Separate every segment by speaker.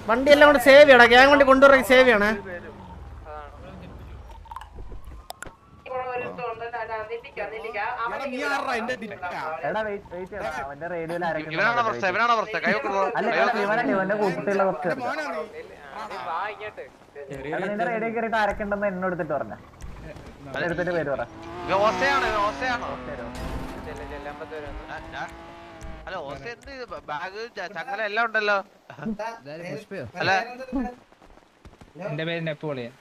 Speaker 1: വണ്ടി എല്ലാം കൊണ്ട് സേവ് ചെയ്യടാ, ഗ്യാങ് വണ്ടി കൊണ്ടുവരാൻ സേവ് ചെയ്യണേ.
Speaker 2: റേഡിയോ കയറിയിട്ട് ആരൊക്കെണ്ടെന്ന് എന്നോട് എടുത്തിട്ട് പറഞ്ഞ എടുത്തിട്ട് പേര് പറ.
Speaker 3: ഹലോ ബാഗ് ചങ്ങല എല്ലാം ഉണ്ടല്ലോ.
Speaker 4: എന്റെ പേര് നെപ്പോളിയൻ.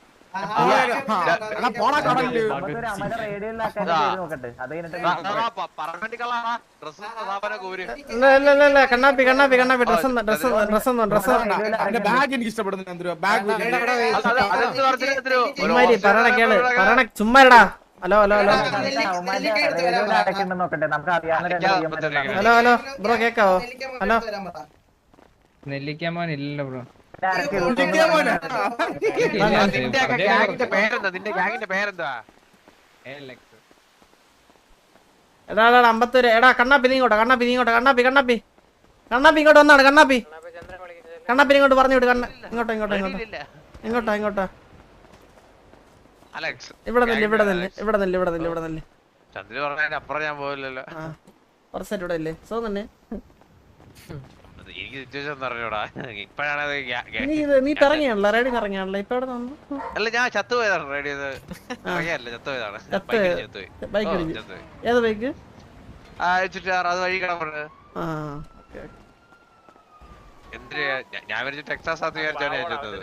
Speaker 1: കണ്ണാപ്പി കണ്ണാപ്പി കണ്ണാപ്പി ഡ്രസ് പറയണ കേള് പറയണ ചുമ്മാടാ. Hello hello hello hello hello bro കേക്കാവോ? ഹലോ
Speaker 4: നെല്ലിക്കാമോൻ ഇല്ലല്ലോ ബ്രോ.
Speaker 1: എടാ 50 എടാ കണ്ണാപ്പി നീ ഇങ്ങോട്ടാ. കണ്ണാപ്പി നീ ഇങ്ങോട്ടാ. കണ്ണാപ്പി കണ്ണാപ്പി കണ്ണാപ്പി ഇങ്ങോട്ട് വന്നാണ്. കണ്ണാപ്പി കണ്ണാപ്പി ഇങ്ങോട്ട് പറഞ്ഞു വിട്. ഇങ്ങോട്ടാ ഇങ്ങോട്ടാ ഇങ്ങോട്ടാ ഇങ്ങോട്ടാ ഇങ്ങോട്ടാ. ഇവിടെ നില്ല ഇവിടെ നില്ല ഇവിടെ നില്ല ഇവിടെ നില്ല ഇവിടെ നില്ല. കുറച്ചായിട്ട് ഇവിടെ ഇല്ലേ? സോ തന്നെ നീ പറഞ്ഞാണല്ലോ റേഡിയോ ഇറങ്ങിയാണല്ലോ ഇപ്പൊ എവിടെ വന്നു?
Speaker 3: അല്ല ഞാൻ ചത്തുപോയതാണ് റേഡിയോ. ചത്തുപോയതാണ്.
Speaker 1: ബൈക്ക് ഏത് ബൈക്ക്?
Speaker 3: അത് വഴി കിടപ്പുണ്ട്. എന്തിനാ ഞാൻ വിചാരിച്ചു ടെക്സാസ് ആണെന്ന് വിചാരിച്ചാണ് ഞാൻ ചെന്നത്.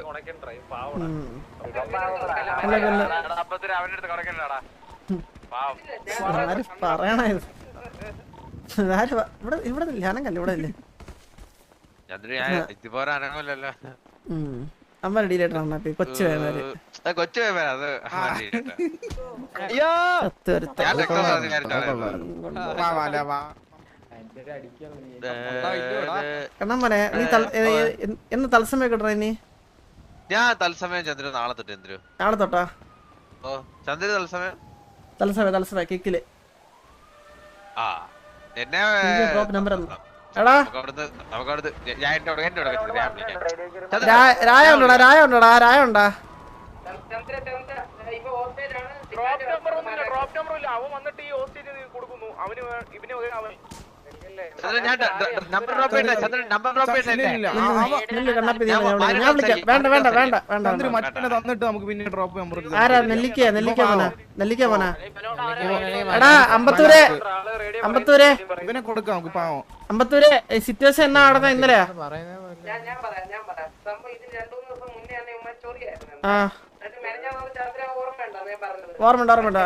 Speaker 1: പറയണ ഇവിടെ ഞാനല്ല ഇവിടെ ഇല്ലേ
Speaker 3: ഇതുപോലെ അനങ്ങല്ലോ.
Speaker 1: അമ്മ ഡീലേറ്റർ കൊച്ചു വേമാര്
Speaker 3: കൊച്ചു വേമാര്
Speaker 1: കണ്ണമ്മനെ നീ എന്ന് തത്സമയം കിട്ടണ ഇനി?
Speaker 3: ഞാൻ തത്സമയം ചന്ദ്രു നാളെ തൊട്ട്. ചന്ദ്രു
Speaker 1: നാളെ തൊട്ടാ?
Speaker 3: ഓ ചന്ദ്രു തത്സമയം
Speaker 1: തത്സമയം തത്സമയം കിക്കില്.
Speaker 3: എന്നെ
Speaker 1: നമ്പർ എടാ രായ ഉണ്ടോടാ? രായ ഉണ്ടോടാ? രായ ഉണ്ടാ? വേണ്ട വേണ്ട വേണ്ട വേണ്ട. ആരാ? നെല്ലിക്ക നെല്ലിക്ക പോനാ നെല്ലിക്ക പോനാ. എടാ അമ്പത്തൂര് അമ്പത്തൂര് അമ്പത്തൂര് സിറ്റുവേഷൻ എന്നാ നടന്ന ഇന്നലെയാ? ഓർമ്മയുണ്ട് ഓർമ്മയുണ്ട്.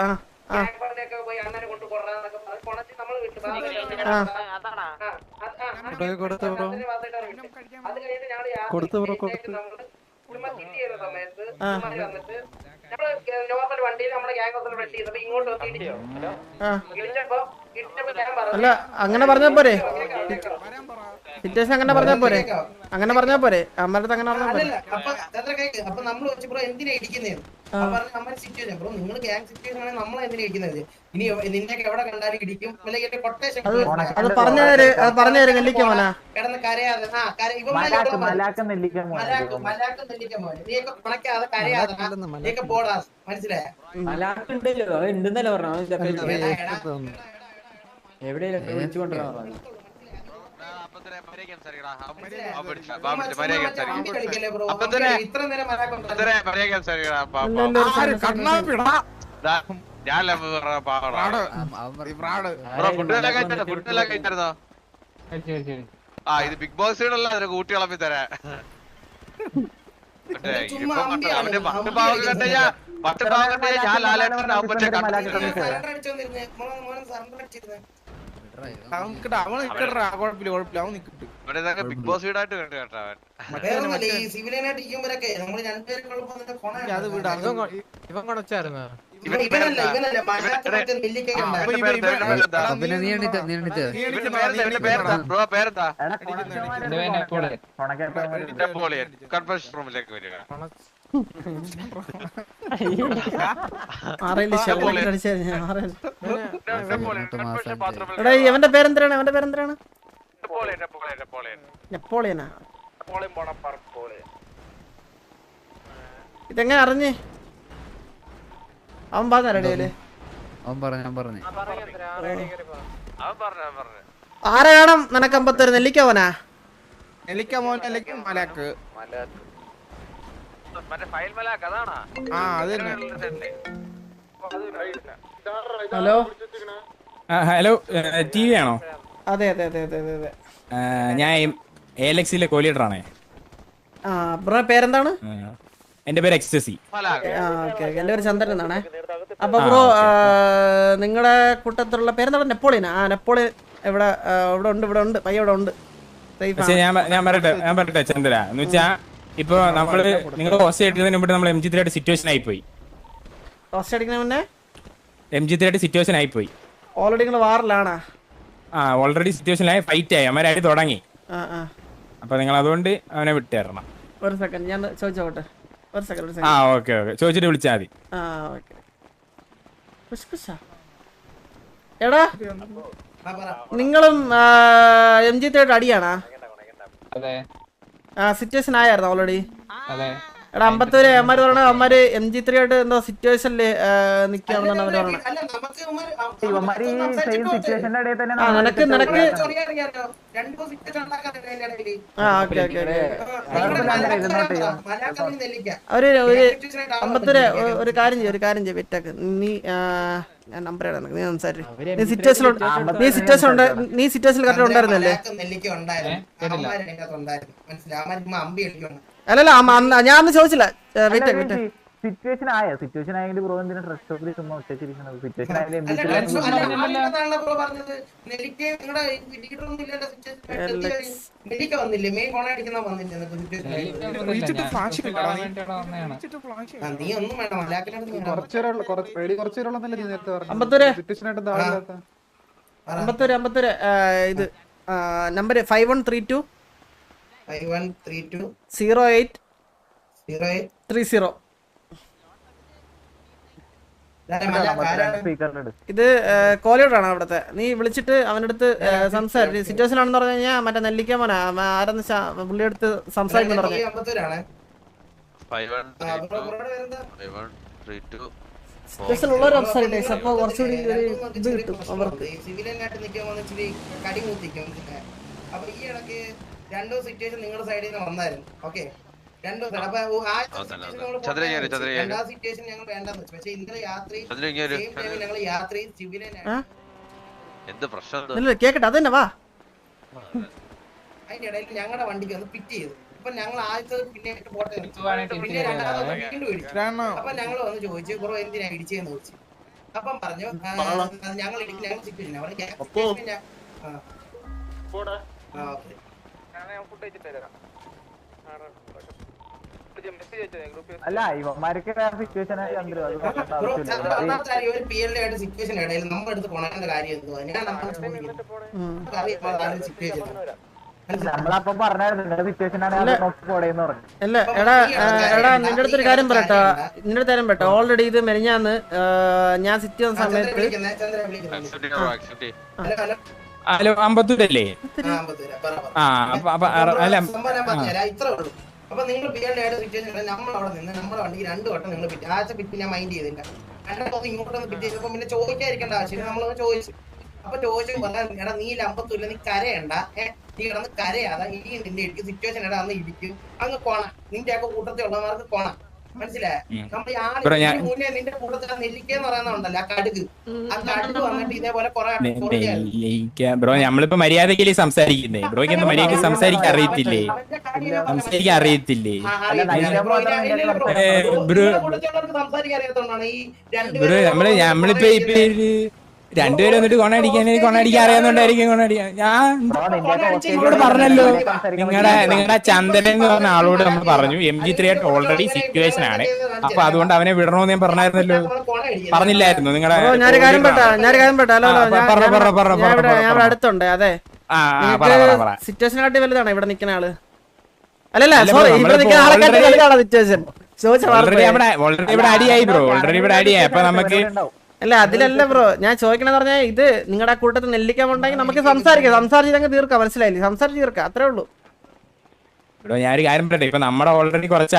Speaker 1: അല്ല അങ്ങനെ പറഞ്ഞാ പോരെ? സിറ്റുവേഷൻ അങ്ങനെ പറഞ്ഞാ പോരെ? അങ്ങനെ പറഞ്ഞാ പോരെ? അമ്മരത്ത് അങ്ങനെ പറഞ്ഞാ പോരെ? അത് പറഞ്ഞേര് അത് പറഞ്ഞേര് നെല്ലിക്ക മോനാ.
Speaker 3: ഇത് ബിഗ് ബോസിനല്ല അതിന് കൂട്ടി കളമ്പി തരാ. അവന്റെ പത്ത് പാവം കണ്ട ഞാൻ ലാലേട്ടന്റെ ബിഗ് ബോസ് വീടായിട്ട് കണ്ടു കേട്ടോ അവൻ. കൺഫറൻസ് റൂമിലേക്ക് വരിക.
Speaker 1: ഇവന്റെ പേരെന്താണ്? അവന്റെ പേരെന്താണ്? നെപ്പോളിയനാ. ഇതെങ്ങനെ അറിഞ്ഞ് അവൻ പറഞ്ഞ റെഡിയല്ലേ
Speaker 5: അവൻ പറഞ്ഞു ഞാൻ പറഞ്ഞു
Speaker 1: ആരെ വേണം നിനക്ക് 51 നെല്ലിക്കവനാ ഹലോ
Speaker 6: ഹലോ ടി വി ആണോ?
Speaker 1: അതെ അതെ അതെ അതെ അതെ അതെ
Speaker 6: ഞാൻ ALX-ലെ കോലീഡറാണേ.
Speaker 1: ആ ബ്രോ പേരെന്താണ്?
Speaker 6: എന്റെ പേര് എക്സ്റ്റസി.
Speaker 1: ഓക്കെ എന്റെ പേര് ചന്ദ്രൻ എന്നാണേ. അപ്പൊ ബ്രോ നിങ്ങളുടെ കൂട്ടത്തിലുള്ള പേരെന്താണ്? നെപ്പോളിയൻ. ആ നെപ്പോളിയൻ ഇവിടെ ഇവിടെ ഉണ്ട് പയ്യ ഇവിടെ ഉണ്ട്.
Speaker 6: പക്ഷേ ഞാൻ പറയട്ടെ ചന്ദ്ര എന്ന് വെച്ചാ ഇപ്പൊ നമ്മള് നിങ്ങൾ ഹോസ്റ്റ് അടിക്കുന്നതിന് മുമ്പ് നമ്മൾ MG3 സിറ്റുവേഷൻ ആയിപ്പോയി.
Speaker 1: ഹോസ്റ്റ് അടിക്കുന്ന മുന്നേ
Speaker 6: MG3 സിറ്റുവേഷൻ ആയിപ്പോയി.
Speaker 1: ഓൾറെഡി നിങ്ങൾ വാറിലാണോ?
Speaker 6: ഓൾറെഡി സിറ്റുവേഷനിലായി ഫൈറ്റ് ആയി അമ്മ അടി തുടങ്ങി. അപ്പൊ നിങ്ങൾ അതുകൊണ്ട് അവനെ വിട്ടുതരണം.
Speaker 1: ഒരു സെക്കൻഡ് ഞാൻ ചോദിച്ചോട്ടെ. ഒരു സെക്കൻഡ്.
Speaker 6: ഓക്കെ ചോദിച്ചിട്ട് വിളിച്ചാൽ മതി.
Speaker 1: ഓക്കെ എടാ നിങ്ങളും MG3 അടിയാണോ?
Speaker 4: അതെ
Speaker 1: സിറ്റുവേഷൻ ആയിരുന്നു ഓൾറെഡി.
Speaker 4: അതെ
Speaker 1: എടാ 51 അമ്മമാര് പറയണ അമ്മമാര് MG3 ആയിട്ട് എന്തോ സിറ്റുവേഷനില് നിക്കാണെന്നാണ് അവര് പറയണത്. നിനക്ക് ഓക്കെ അവര് ഒരു 51 ഒരു കാര്യം ചെയ്യും വെറ്റാക്ക് നീ ഞാൻ നമ്പർ നീ സംസാരിച്ചു. നീ സിറ്റുവേഷനിൽ കറക്റ്റ് ഉണ്ടായിരുന്നല്ലേ? അല്ലല്ല ഞാൻ ഒന്നും ചോദിച്ചില്ല.
Speaker 2: സിറ്റുവേഷൻ ആയെങ്കിൽ ബ്രോ എന്തിനാ ട്രസ്റ്റ് ഓഫ് ചുമ്മാ ഉച്ചച്ചിരിക്കുന്നത്? സിറ്റുവേഷൻ ആയാലും
Speaker 1: ഇത് നമ്പർ 5132 0830. ഇത് കോലിയോടാണ് അവിടത്തെ. നീ വിളിച്ചിട്ട് അവൻ്റെ അടുത്ത് സംസാരിച്ചു. സിറ്റുവേഷൻ ആണെന്ന് പറഞ്ഞു കഴിഞ്ഞാൽ മറ്റേ നെല്ലിക്ക മോനാ ആരെന്ന് പുള്ളിയുടെ അടുത്ത് സംസാരിക്കുന്നു പറഞ്ഞു. സിറ്റുവേഷൻ ഉള്ളവർ സംസാരിട്ടെ. അപ്പൊ കുറച്ചുകൂടി ഇത് കിട്ടും അവർക്ക്.
Speaker 7: അപ്പൊ ഈ ഇടയ്ക്ക് രണ്ടോ സിറ്റുവേഷൻ നിങ്ങളുടെ സൈഡിൽ നിന്ന് വന്നായിരുന്നു. ഓക്കെ രണ്ടോ രണ്ടാം സിറ്റുവേഷൻ ഞങ്ങൾ വേണ്ടെന്ന് വെച്ചു. പക്ഷെ ഇന്നലെ ഞങ്ങൾ യാത്ര
Speaker 1: കേക്കട്ടെ അതന്നെ വാ.
Speaker 7: അതിന്റെ ഇടയിൽ ഞങ്ങളുടെ വണ്ടിക്ക് ഒന്ന് പിറ്റ് ചെയ്തു. അപ്പൊ ഞങ്ങൾ ആദ്യത്തെ പിന്നെ പോട്ടെ പിന്നെ രണ്ടാമത് വീണ്ടും ഇടിച്ചു. അപ്പൊ ഞങ്ങൾ വന്ന് ചോദിച്ചു ബ്രോ എന്തിനാ ഇടിച്ചെന്ന് ചോദിച്ചു. അപ്പം പറഞ്ഞു ഞങ്ങൾ സിറ്റുവേഷൻ
Speaker 2: അല്ല ഇവന്മാർക്ക് സിറ്റുവേഷൻ
Speaker 7: സിറ്റുവേഷൻ ഇടയിൽ നമ്മുടെ അടുത്ത് പോണേണ്ട കാര്യം എന്തുവാ? ഞാൻ
Speaker 2: നമ്മളപ്പോ പറഞ്ഞായിരുന്നു സിറ്റുവേഷൻ പോടേന്ന് പറഞ്ഞു.
Speaker 1: അല്ല എടാ നിന്റെ അടുത്തൊരു കാര്യം പറയട്ടോ. ഓൾറെഡി ഇത് മെനിഞ്ഞാന്ന് ഞാൻ സിറ്റ് ചെയ്യുന്ന സമയത്ത്
Speaker 6: ഹലോ 52 അല്ലേ?
Speaker 7: അപ്പൊ നിങ്ങൾ പിയാണ്ട് സിറ്റുവേഷൻ നമ്മളവിടെ നിന്ന് നമ്മുടെ വണ്ടിക്ക് 2 വട്ടം നിങ്ങൾ പിറ്റി. ആദ്യത്തെ പിറ്റ് ഞാൻ മൈൻഡ് ചെയ്തില്ല. രണ്ടാമത് ഇങ്ങോട്ടൊന്ന് പിറ്റ് ചെയ്തപ്പോ പിന്നെ ചോദിക്കാതിരിക്കേണ്ട ആവശ്യം നമ്മളൊന്ന് ചോദിച്ചു. അപ്പൊ ചോദിച്ചു പറയാൻ എടാ നീ 52 നീ കരയണ്ട. നീ കിടന്ന് കരയാതെ ഈ നിന്റെ ഇടിക്കും സിറ്റുവേഷൻ എടാ അന്ന് ഇടിക്കും അങ്ങ് കോണ. നിന്റെ ഒക്കെ കൂട്ടത്തിലുള്ളവർക്ക് കോണ. മനസ്സിലായ? നമ്മൾ മുന്നേ നിന്റെ കൂട്ടത്തിൽ നെല്ലിക്കെന്ന് പറയുന്നുണ്ടല്ലോ ആ കടുക്. ആ കടുക് വന്നിട്ട് ഇതേപോലെ
Speaker 6: ബ്രോ നമ്മളിപ്പോ മര്യാദക്കല്ലേ സംസാരിക്കുന്നേ? ബ്രോയ്ക്ക് എന്താ മര്യാദക്ക് സംസാരിക്കാൻ അറിയത്തില്ലേ? ബ്രോ നമ്മളിപ്പോ രണ്ടുപേരും വന്നിട്ട് കൊണടിക്കാൻ അറിയാവുന്നോണ്ടായിരിക്കും കൊണടിക്കാൻ. ഞാൻ നിങ്ങളോട് പറഞ്ഞല്ലോ, നിങ്ങളുടെ ചന്ദ്രൻ എന്ന് പറഞ്ഞ ആളോട് നമ്മൾ പറഞ്ഞു MG3 ആയിട്ട് ഓൾറെഡി സിറ്റുവേഷൻ ആണ്. അപ്പൊ അതുകൊണ്ട് അവനെ വിടണോന്ന് ഞാൻ പറഞ്ഞായിരുന്നല്ലോ. പറഞ്ഞില്ലായിരുന്നു നിങ്ങളെ?
Speaker 1: അടുത്തുണ്ട്. അതെ സിറ്റുവേഷൻ കാട്ടി വലുതാണ് ഇവിടെ നിക്കുന്ന ആള്. അല്ലല്ല സോറി ഇവിടെ നിക്കുന്ന ആളെക്കാട്ടി വലുതാണ് സിറ്റുവേഷൻ.
Speaker 6: ഓൾറെഡി ഇവിടെ അടിയായി ബ്രോ. ഓൾറെഡി ഇവിടെ അടിയായി. അപ്പൊ നമുക്ക്
Speaker 1: അല്ല അതിലല്ല ബ്രോ ഞാൻ ചോദിക്കണെന്ന് പറഞ്ഞാൽ ഇത് നിങ്ങളുടെ കൂട്ടത്തിൽ നെല്ലിക്കാൻ ഉണ്ടെങ്കിൽ നമുക്ക് സംസാരിക്കാം. സംസാരിച്ച് തീർക്കാം. മനസ്സിലായില്ലേ? സംസാരിച്ച് തീർക്കാം. അത്രേ ഉള്ളൂ.
Speaker 6: ഇവിടെ ഞാനൊരു കാര്യം പറയട്ടെ, ഇപ്പൊ നമ്മുടെ ഓൾറെഡി കുറച്ച്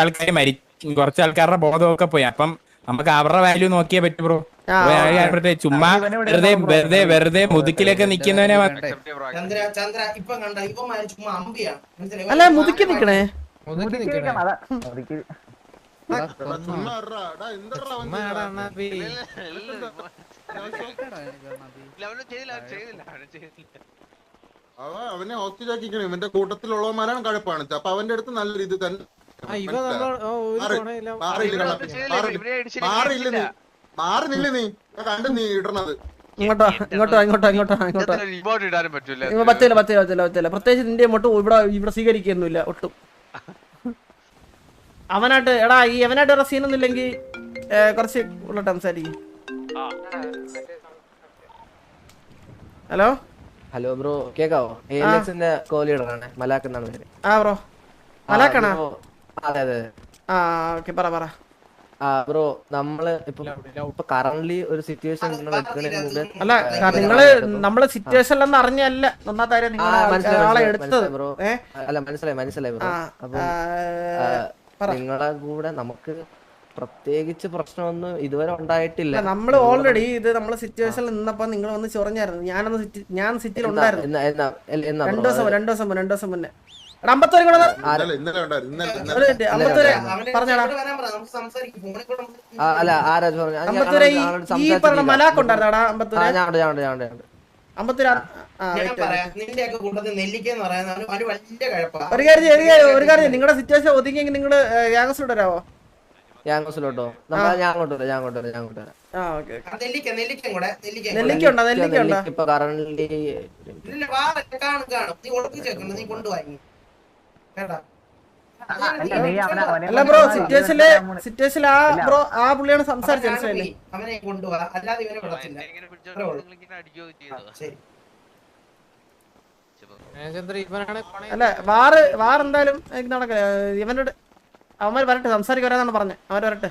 Speaker 6: ആൾക്കാരുടെ ബോധമൊക്കെ പോയി. അപ്പം നമുക്ക് അവരുടെ വാല്യൂ നോക്കിയേ പറ്റൂ ബ്രോ. ഞാൻ കാര്യം പറയട്ടെ, ചുമ്മാ വെറുതെ മുതുക്കിലൊക്കെ നിക്കുന്നവനെ
Speaker 7: ചന്ദ്ര ഇപ്പൊ കണ്ട ഇവന്മാര് ചുമ്മാ അമ്പിയാണ് മനസ്സിലായി.
Speaker 1: അല്ല മുതുക്കി നിക്കണേ.
Speaker 8: അവനെ ഹോസ്പിറ്റലാക്കിക്കണം. ഇവന്റെ കൂട്ടത്തിലുള്ളവന്മാരാണ് കഴപ്പാണ്. അപ്പൊ അവന്റെ അടുത്ത് നല്ല രീതി തന്നെ മാറിനില്ല. നീ കണ്ടു നീ ഇടണത്
Speaker 1: ഇങ്ങോട്ടോ. പറ്റില്ല. പ്രത്യേകിച്ച് നിന്റെ ഇങ്ങോട്ട് ഇവിടെ സ്വീകരിക്കൊന്നുമില്ല ഒട്ടും. അവനായിട്ട് എടാ അവനായിട്ട് വേറെ സീനൊന്നും ഇല്ലെങ്കിൽ കുറച്ച് ഉള്ളട്ട് സംസാരിക്കും. ഹലോ
Speaker 9: ബ്രോ കേക്കാവോ? ALXന്റെ കോ-ലീഡറാണ് മലാക്ക് എന്നാണ് പേര്.
Speaker 1: ബ്രോ മലാക്കാണോ?
Speaker 9: അതെ.
Speaker 1: ഓക്കെ പറ.
Speaker 9: ബ്രോ നമ്മള് ഇപ്പൊ കറന്റ്ലി ഒരു സിറ്റുവേഷൻ
Speaker 1: അല്ല നമ്മള് സിറ്റുവേഷനിലെന്ന് അറിഞ്ഞല്ല ഒന്നാമത്തെ നിങ്ങളെ എടുത്തത്
Speaker 9: ബ്രോ. അല്ല മനസ്സിലായി ബ്രോ. അപ്പൊ നിങ്ങളെ കൂടെ നമുക്ക് പ്രത്യേകിച്ച് പ്രശ്നമൊന്നും ഇതുവരെ ഉണ്ടായിട്ടില്ല.
Speaker 1: നമ്മള് ഓൾറെഡി ഇത് നമ്മള് സിറ്റുവേഷനിൽ നിന്നപ്പോ നിങ്ങൾ വന്ന് ചൊറഞ്ഞായിരുന്നു. ഞാൻ സിറ്റിയിൽ ഉണ്ടായിരുന്നു 2 ദിവസം മുന്നേ. ഒരു കാര്യം നിങ്ങളുടെ സിറ്റുവേഷൻ ഒതുങ്ങിയെങ്കിൽ നിങ്ങള് ഗ്യാങ്സിലോട്ട് വരാവോ?
Speaker 9: ഗ്യാങ്സിലോട്ടോ? ഇപ്പൊ കറന്റ്ലി
Speaker 1: അല്ല ബ്രോ സിറ്റുവേഷനിൽ ആ പുള്ളിയാണ് സംസാരിച്ചത് മനസ്സിലായില്ലേ?
Speaker 7: അവനെ കൊണ്ടുപോവാ, അല്ലാതെ ഇവനെ വിടത്തില്ല.
Speaker 1: അല്ല വാർ എന്തായാലും നടക്കില്ല. ഇവനോട് അവന്മാർ വരട്ടെ, സംസാരിക്കാൻ വരാന്നാണ് പറഞ്ഞത്. അവർ വരട്ടെ.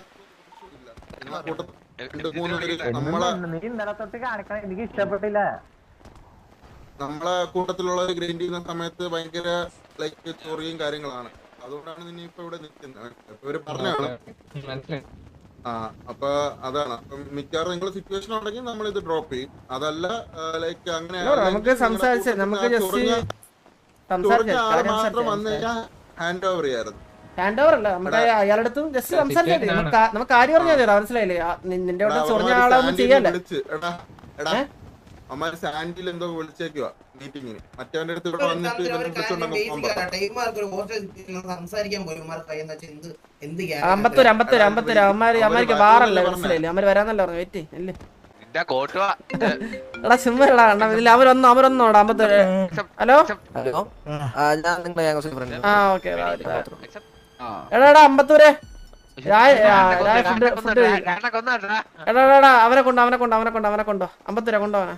Speaker 2: എനിക്ക് ഇഷ്ടപ്പെട്ടില്ല.
Speaker 8: നമ്മളെ കൂട്ടത്തിലുള്ളവർ ഗ്രൈൻഡ് ചെയ്യുന്ന സമയത്ത് ഭയങ്കര ലൈക്ക് ചൊറിയും കാര്യങ്ങളാണ്. അതുകൊണ്ടാണ് നിന്നെ ഇപ്പൊ ഇവിടെ നിൽക്കുന്നത്. ഇവര് പറഞ്ഞാണ്. അപ്പൊ അതാണ്. അപ്പം മിക്കവാറും നിങ്ങൾ സിറ്റുവേഷൻ ഉണ്ടെങ്കിൽ നമ്മൾ ഇത് ഡ്രോപ്പ് ചെയ്യും. അതല്ല ലൈക്ക് അങ്ങനെ
Speaker 1: നമുക്ക്
Speaker 8: മാത്രം വന്നു കഴിഞ്ഞാൽ ഹാൻഡ് ഓവർ ചെയ്യാറുണ്ട്.
Speaker 1: ഹാൻഡ് ഓവർ അല്ല, നമുക്ക് അയാളടുത്തും ജസ്റ്റ് സംസാരിച്ചാൽ നമുക്ക് കാര്യം പറഞ്ഞാൽ മനസ്സിലായില്ലേ? നിന്റെ അവിടെ ചൊറിഞ്ഞ ആളെ ഒന്നും ചെയ്യല്ലേ?
Speaker 8: അമ്മാര് സാൻഡിൽ എന്തോ വിളിച്ചേക്കുവാ മീറ്റിങ്ങിന്. മറ്റവന്റെ അടുത്ത് ഇവിടെ വന്നിട്ട്
Speaker 1: അമ്മമാർക്ക് വാറല്ലേ മനസ്സിലായില്ലേ? അമ്മര് വരാന്നല്ല പറഞ്ഞു. വെയിറ്റ് അല്ലേ എടാ ചുമ്മാ ഇതിൽ അവരൊന്നോടാ 52. ഹലോ ഓക്കെ എടാ 52 എടാ അവനെ കൊണ്ടോ 52 കൊണ്ടുപോവാനാ.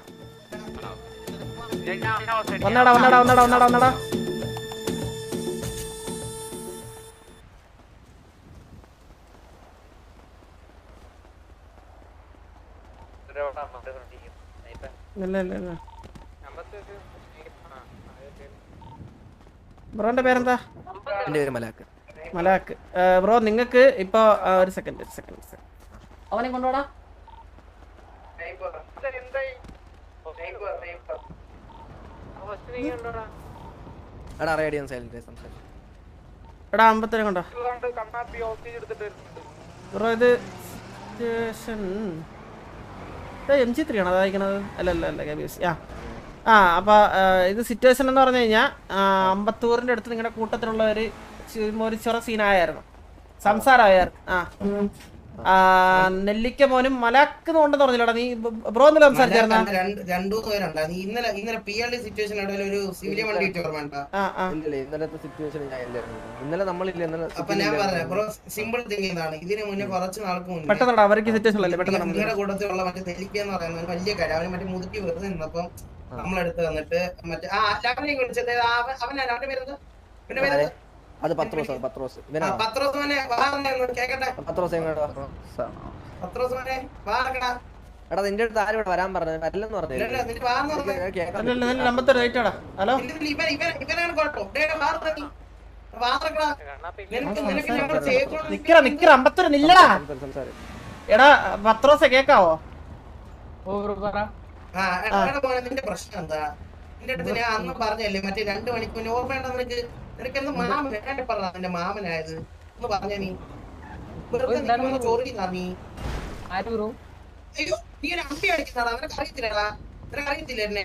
Speaker 1: വന്നടാ ബ്രോന്റെ പേരെന്താ? മലാക്ക്. ബ്രോ നിങ്ങക്ക് ഇപ്പൊ ഒരു സെക്കൻഡ് അവനെ കൊണ്ടുപോടാ. എടാ 52 കൊണ്ടോ ബ്രോ. ഇത് MG3 ആണോ അതായിരിക്കണത്? അല്ല KBS. അപ്പൊ ഇത് സിറ്റുവേഷൻ എന്ന് പറഞ്ഞു കഴിഞ്ഞാൽ അമ്പത്തൂറിന്റെ അടുത്ത് നിങ്ങളുടെ കൂട്ടത്തിലുള്ള ഒരു ചൊറ സീനായിരുന്നു, സംസാരമായിരുന്നു. നെല്ലിക്ക മോനും മലാക്ക് ഉണ്ടെന്ന് പറഞ്ഞില്ലടാ നീ ബ്രോ ഇന്നലെ സംസാരിച്ചായിരുന്ന? പെട്ടെന്ന് അവർക്ക് സിറ്റുവേഷൻ അല്ലേ പെട്ടെന്ന്
Speaker 7: വലിയ കാര്യം അവന് മറ്റേ മുതുക്കി വെറുതെ നിന്നപ്പം നമ്മളെടുത്ത് വന്നിട്ട് മറ്റേ അവന്റെ പേരെന്താ? പിന്നെ പേര്
Speaker 9: അത് പത്രോസ്. എടാ നിന്റെ അടുത്ത് ആരും ഇവിടെ വരാൻ പറഞ്ഞത് വരില്ലെന്ന് പറഞ്ഞു.
Speaker 7: വാത്രക്കടാ. നിനക്ക് ഞങ്ങൾ സേഫ്
Speaker 1: നിക്കറ അമ്പത്തൂര് നില്ലടാ. എടാ പത്രോസെ കേക്കാവോ?
Speaker 7: എടാ മോനെ, നിന്റെ പ്രശ്നം എന്താ? നിന്റെ അടുത്ത് ഞാൻ അന്ന് പറഞ്ഞല്ലേ മറ്റേ 2 മണിക്കൂർ ഓർമ്മയുണ്ടോ നിനക്ക്? നിനക്കെന്ത് മാമൻ പറഞ്ഞ നിന്റെ മാമനായത് ഒന്ന് പറഞ്ഞ നീ വെറുതെ ചോറിനാ നീ. അയ്യോ, നീ ഒരു അമ്പി അടിക്കുന്നതാ. നിനക്ക് അറിയത്തില്ലടാ, നിനക്ക് അറിയത്തില്ല എന്നെ.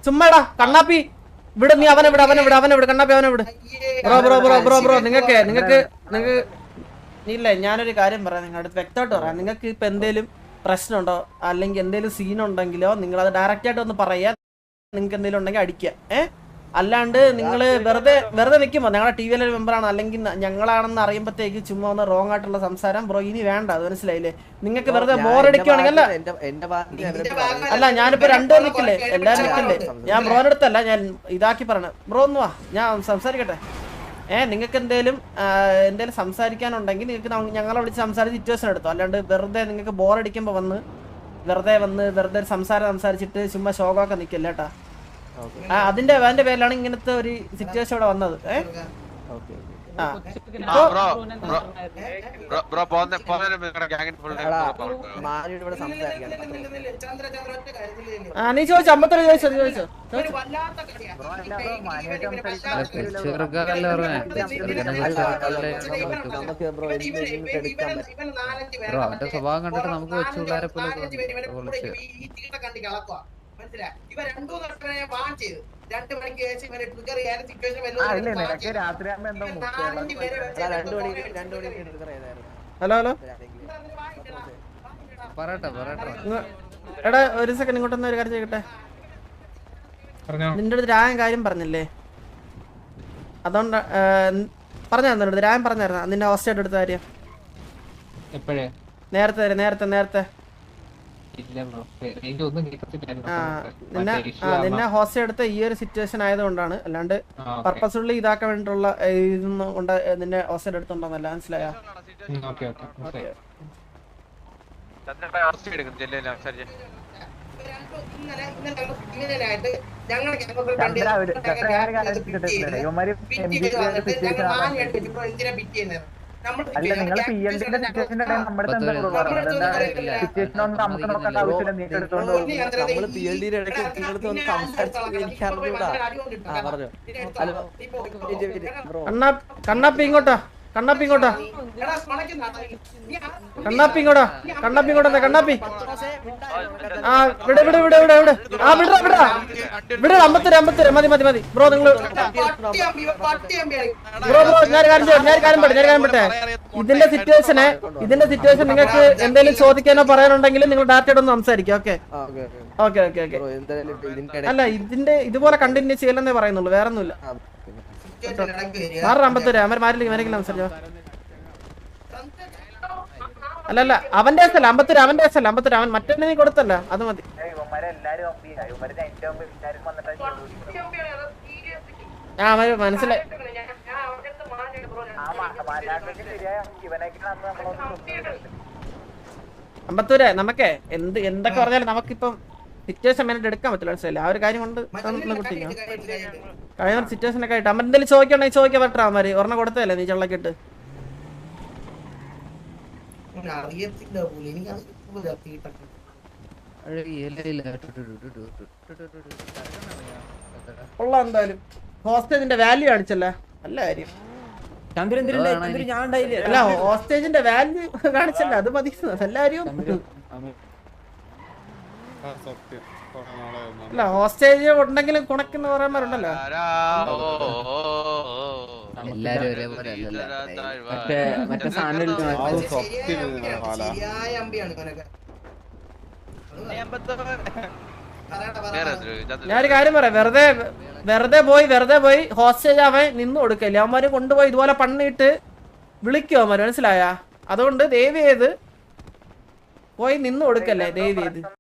Speaker 1: ചുമ്മാടാ കണ്ണാപ്പി ഇവിടെ. നീ അവനെ വിട് കണ്ണാപ്പി അവനെ വിട്. ബ്രോ നിങ്ങക്ക് ഇല്ല, ഞാനൊരു കാര്യം പറയാം. നിങ്ങളുടെ അടുത്ത് വ്യക്തമായിട്ട് പറയാം. നിങ്ങൾക്ക് ഇപ്പൊ എന്തേലും പ്രശ്നമുണ്ടോ അല്ലെങ്കിൽ എന്തെങ്കിലും സീനുണ്ടെങ്കിലോ നിങ്ങൾ അത് ഡയറക്റ്റ് ആയിട്ട് ഒന്ന് പറയാ. നിങ്ങൾക്ക് എന്തെങ്കിലും ഉണ്ടെങ്കിൽ അടിക്കുക. അല്ലാണ്ട് നിങ്ങൾ വെറുതെ നിൽക്കുമ്പോൾ ഞങ്ങളുടെ ടി വിയിലെ മെമ്പറാണ് അല്ലെങ്കിൽ ഞങ്ങളാണെന്ന് അറിയുമ്പോഴത്തേക്ക് ചുമ്മാ ഒന്ന് റോങ് ആയിട്ടുള്ള സംസാരം ബ്രോ ഇനി വേണ്ട. അത് മനസ്സിലായില്ലേ? നിങ്ങൾക്ക് വെറുതെ ബോറടിക്കുവാണെങ്കിൽ അല്ല ഞാനിപ്പോ രണ്ടുപേർ നിൽക്കില്ലേ, എല്ലാവരും നിൽക്കില്ലേ? ഞാൻ ബ്രോന്റെ അടുത്തല്ല, ഞാൻ ഇതാക്കി പറയണ. ബ്രോ ഒന്ന് വാ, ഞാൻ സംസാരിക്കട്ടെ. നിങ്ങൾക്ക് എന്തേലും സംസാരിക്കാനുണ്ടെങ്കിൽ നിങ്ങൾക്ക് ഞങ്ങളെ വിളിച്ച് സംസാരിച്ച് സിറ്റുവേഷൻ എടുത്തോ. അല്ലാണ്ട് വെറുതെ നിങ്ങൾക്ക് ബോറടിക്കുമ്പോൾ വെറുതെ ഒരു സംസാരിച്ചിട്ട് ചുമ്മാ ശോകമൊക്കെ നിൽക്കില്ല കേട്ടാ. അതിന്റെ പേരിലാണ് ഇങ്ങനത്തെ ഒരു സിറ്റുവേഷൻ ഇവിടെ വന്നത്. നീ ചോദിച്ചോ, 53 ചോദിച്ചോ.
Speaker 5: അവന്റെ സ്വഭാവം കണ്ടിട്ട് നമുക്ക് വെച്ചു പിള്ളേരെ പോലെ
Speaker 7: ഇവ 2 വർഷമേ വാൺ ചെയ്തു. 2 മണിക്ക് ശേഷം ഇവരെ ട്രിഗർ ചെയ്യാൻ സിറ്റുവേഷൻ
Speaker 1: ഹലോ
Speaker 5: പറയട്ടെ
Speaker 1: എടാ ഒരു സെക്കൻഡ് ഇങ്ങോട്ടൊന്ന് ഒരു കാര്യം ചെയ്യട്ടെ. നിന്റെ അടുത്ത് രായം കാര്യം പറഞ്ഞില്ലേ? അതുകൊണ്ട് പറഞ്ഞായിരുന്നു രായം പറഞ്ഞായിരുന്നു നിന്റെ ഹോസ്റ്റേറ്റ് എടുത്ത കാര്യം. നേരത്തെ നിന്നെ ഹോസ്റ്റേ എടുത്ത ഈ ഒരു സിറ്റുവേഷൻ ആയതുകൊണ്ടാണ്. അല്ലാണ്ട് പർപ്പസ്ഫുള്ളി ഇതാക്കാൻ വേണ്ടിയിട്ടുള്ള ഇതൊന്നും കൊണ്ട് നിന്നെ ഹോസ്റ്റേ എടുത്തോണ്ടോന്നല്ല. മനസ്സിലായോ?
Speaker 2: അല്ല നിങ്ങൾ PLDന്റെ സിറ്റുവേഷന്റെ ടൈം നമ്മുടെ സിറ്റുവേഷൻ ഒന്നും നമുക്ക് നോക്കേണ്ട ആവശ്യമില്ല. നീ എടുത്തോണ്ട്
Speaker 1: കണ്ണാപ്പി ഇങ്ങോട്ടാ. കണ്ണാപ്പി ആ വിട്. ആ വിട 53 മതി. ബ്രോ നിങ്ങൾ ഞാൻ കാര്യം പറ്റേ. ഇതിന്റെ സിറ്റുവേഷൻ നിങ്ങൾക്ക് എന്തെങ്കിലും ചോദിക്കാനോ പറയാനുണ്ടെങ്കിൽ നിങ്ങൾ ഡയറക്റ്റ് ഒന്ന് സംസാരിക്കും. ഓക്കെ. അല്ല ഇതുപോലെ കണ്ടിന്യൂ ചെയ്യലെന്നേ പറയുന്നുള്ളൂ, വേറെ ഒന്നുമില്ല. 53 അവൻ മാരില്ല സംസാരിച്ചോ. അല്ലല്ല അവന്റെ അല്ല 53 അവൻ മറ്റേ നീ കൊടുത്തല്ല, അത് മതി. മനസ്സിലായി. അമ്പത്തൂര് നമുക്കേ എന്തൊക്കെ പറഞ്ഞാലും നമുക്കിപ്പം സിറ്റുവേഷൻ മേലിട്ട് എടുക്കാൻ പറ്റില്ല. മനസ്സിലായില്ല? ആ ഒരു കാര്യം കൊണ്ട് കുട്ടിക്കാം കഴിഞ്ഞ സിറ്റുവേഷനൊക്കെ ആയിട്ട്. അമ്മ എന്തെങ്കിലും ചോദിക്കണമെങ്കിൽ ചോദിക്കാൻ പറ്റാ. അവന്മാര് ഒരെണ്ണം കൊടുത്തല്ലേ നീ ചള്ളക്കിട്ട്. കൊള്ളാം. എന്തായാലും ഹോസ്റ്റേജിന്റെ വാല്യൂ കാണിച്ചല്ലേ, നല്ല കാര്യം. അല്ല ഹോസ്റ്റേജിന്റെ വാല്യൂ കാണിച്ചല്ല, അത് മതി. എല്ലാരും അല്ല ഹോസ്റ്റേജ് ഉണ്ടെങ്കിലും കുണക്കെന്ന് പറയാറുണ്ടല്ലോ.
Speaker 5: എല്ലാരും ഒരേപോലെ
Speaker 1: ഞാനൊരു കാര്യം പറയാം. വെറുതെ പോയി ഹോസ്റ്റേജ് അവൻ നിന്ന് കൊടുക്കല്ലേ. അവന്മാര് കൊണ്ടുപോയി ഇതുപോലെ പണിയിട്ട് വിളിക്കും അവന്മാര്. മനസ്സിലായ? അതുകൊണ്ട് ദയവ് ചെയ്ത് പോയി നിന്ന് കൊടുക്കല്ലേ, ദയവ് ചെയ്ത്.